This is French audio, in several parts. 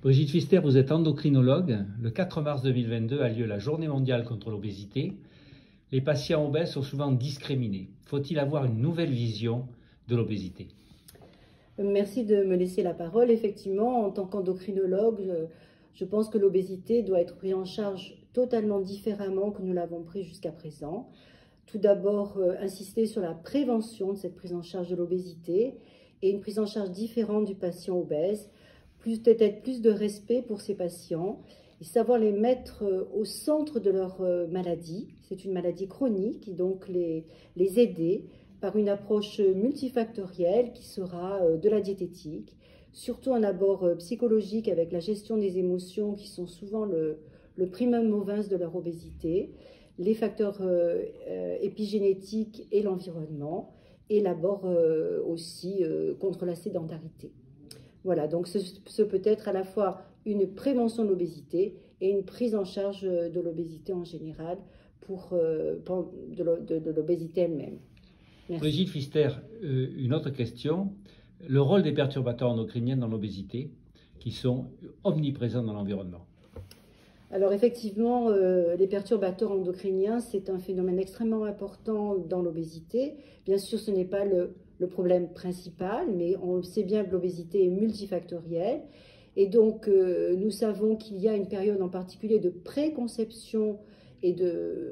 Brigitte Pfister, vous êtes endocrinologue. Le 4 mars 2022 a lieu la Journée mondiale contre l'obésité. Les patients obèses sont souvent discriminés. Faut-il avoir une nouvelle vision de l'obésité? Merci de me laisser la parole. Effectivement, en tant qu'endocrinologue, je pense que l'obésité doit être prise en charge totalement différemment que nous l'avons pris jusqu'à présent. Tout d'abord, insister sur la prévention de cette prise en charge de l'obésité et une prise en charge différente du patient obèse, peut-être plus de respect pour ces patients et savoir les mettre au centre de leur maladie. C'est une maladie chronique et donc les aider par une approche multifactorielle qui sera de la diététique, surtout un abord psychologique avec la gestion des émotions qui sont souvent le primum movens de leur obésité, les facteurs épigénétiques et l'environnement, et l'abord aussi contre la sédentarité. Voilà, donc ce peut être à la fois une prévention de l'obésité et une prise en charge de l'obésité en général, de l'obésité elle-même. Merci. Brigitte Pfister, une autre question. Le rôle des perturbateurs endocriniens dans l'obésité, qui sont omniprésents dans l'environnement. Alors effectivement, les perturbateurs endocriniens, c'est un phénomène extrêmement important dans l'obésité. Bien sûr, ce n'est pas le problème principal, mais on sait bien que l'obésité est multifactorielle. Et donc, nous savons qu'il y a une période en particulier de préconception et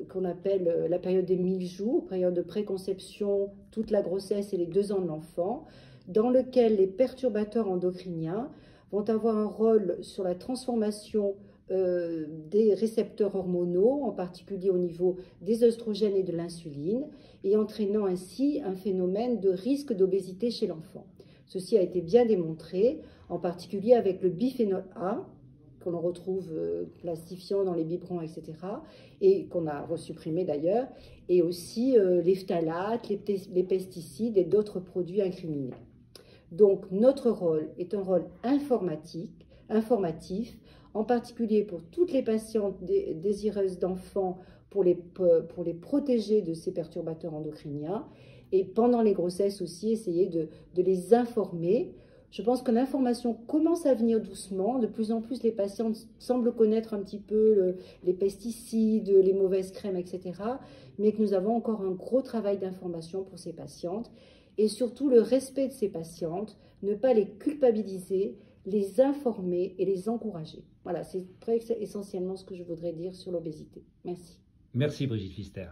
qu'on appelle la période des 1000 jours, période de préconception, toute la grossesse et les 2 ans de l'enfant, dans lequel les perturbateurs endocriniens vont avoir un rôle sur la transformation des récepteurs hormonaux, en particulier au niveau des œstrogènes et de l'insuline, et entraînant ainsi un phénomène de risque d'obésité chez l'enfant. Ceci a été bien démontré, en particulier avec le biphénol A, qu'on retrouve plastifiant dans les biberons, etc., et qu'on a resupprimé d'ailleurs, et aussi les phtalates, les pesticides et d'autres produits incriminés. Donc notre rôle est un rôle informatif, en particulier pour toutes les patientes désireuses d'enfants, pour les protéger de ces perturbateurs endocriniens, et pendant les grossesses aussi essayer de les informer. Je pense que l'information commence à venir doucement. De plus en plus, les patientes semblent connaître un petit peu les pesticides, les mauvaises crèmes, etc. Mais que nous avons encore un gros travail d'information pour ces patientes. Et surtout, le respect de ces patientes, ne pas les culpabiliser, les informer et les encourager. Voilà, c'est essentiellement ce que je voudrais dire sur l'obésité. Merci. Merci Brigitte Pfister.